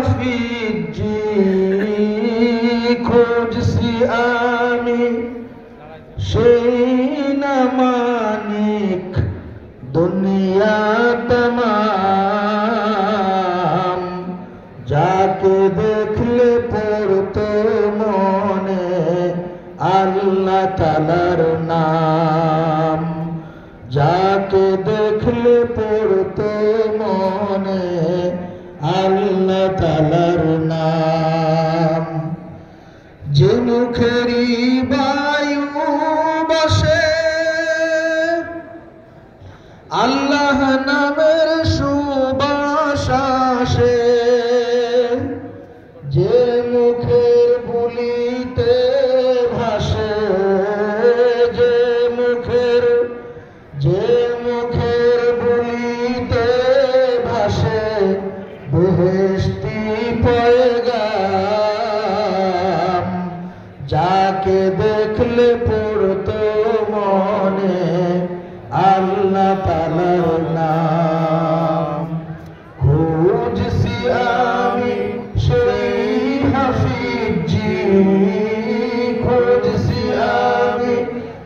হাফিজি খুঁজছি আমি সেই না মানিক দুনিয়া তমাম যাকে দেখলে পড়তো মনে আল্লাহ তাআলার নাম যাকে দেখলে পড়তো মনে আল্লাহ তাআলার নাম যে মুখেরই বায়ু বসে আল্লাহ নামের সুবাস আসে যে মুখের বুলিতে ভাসে যে মুখের বুলিতে ভাসে বেহেশতি পয়গাম যাকে দেখলে পড়তো মনে আল্লাহ তাআলার নাম খুঁজছি আমি সেই হাফিজি খুঁজছি আমি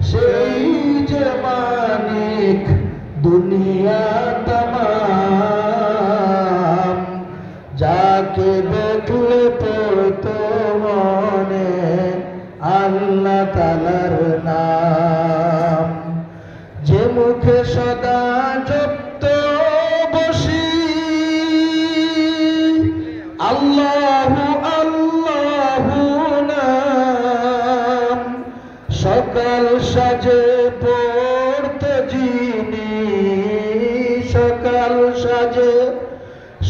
সেই যে মালিক দুনিয়া তমাম যাকে দেখলে পড়তো মনে আল্লাহ তাআলার নাম যে মুখে সদা জপত বসি আল্লাহু আল্লাহু নাম সকাল সাজে পড়তে যিনি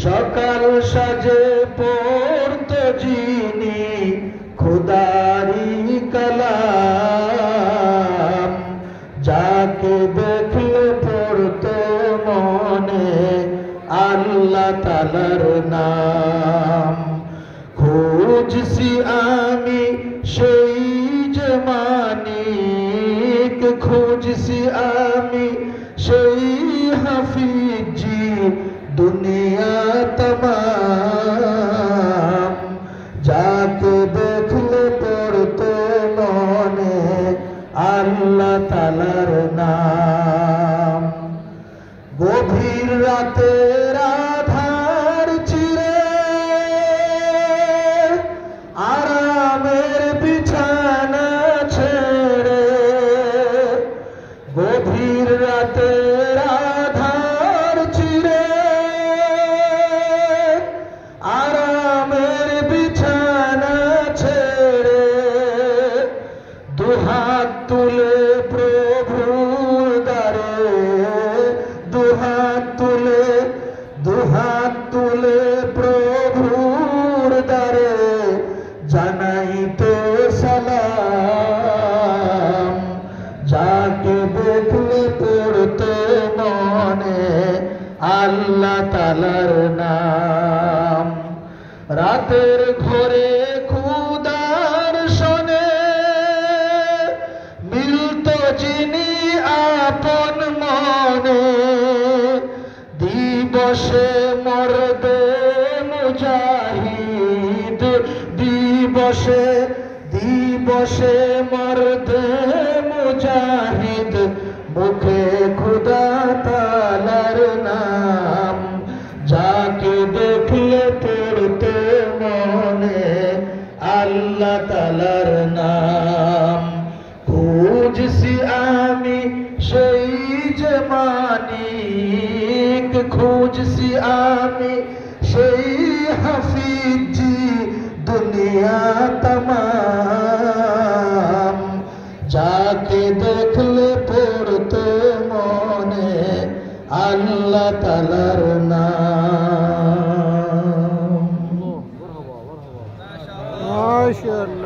সকাল সাজে পড়তে যিনি খোদারি কালাম যাকে দেখলে পড়তো মনে আল্লাহ তাআলার নাম খুঁজছি আমি সেই যে মানিক খুঁজছি আমি সেই হাফিজি দুনিয়া তমাম যাকে দেখলে পড়তো মনে আল্লাহ তাআলার নাম গভীর রাতের আধার চিরে আরামের বিছানা ছেড়ে গভীর রাতের আধার চিরে আরামের বিছানা ছেড়ে দুহাত তুলে প্রভুর দ্বারে দুহাত তুলে প্রভুর দ্বারে জানাইতে সালাম যাকে দেখলে পড়তো মনে আল্লাহ তাআলার নাম রাতের ঘরে খুদার শোনে মিলতো যিনি আপন মনে দিবসে মরদে মুজাহিদ দিবসে মরদে মুজাহিদ মুখে খুদা তাআলার নাম যাকে দেখলে পড়তো মনে আল্লাহ তাআলার নাম খুঁজছি আমি সেই যে মানিক খুঁজছি আমি সেই হাফিজি দুনিয়া তমাম যাকে দেখলে পড়তো মনে আল্লাহ তাআলার নাম মাশাআল্লাহ।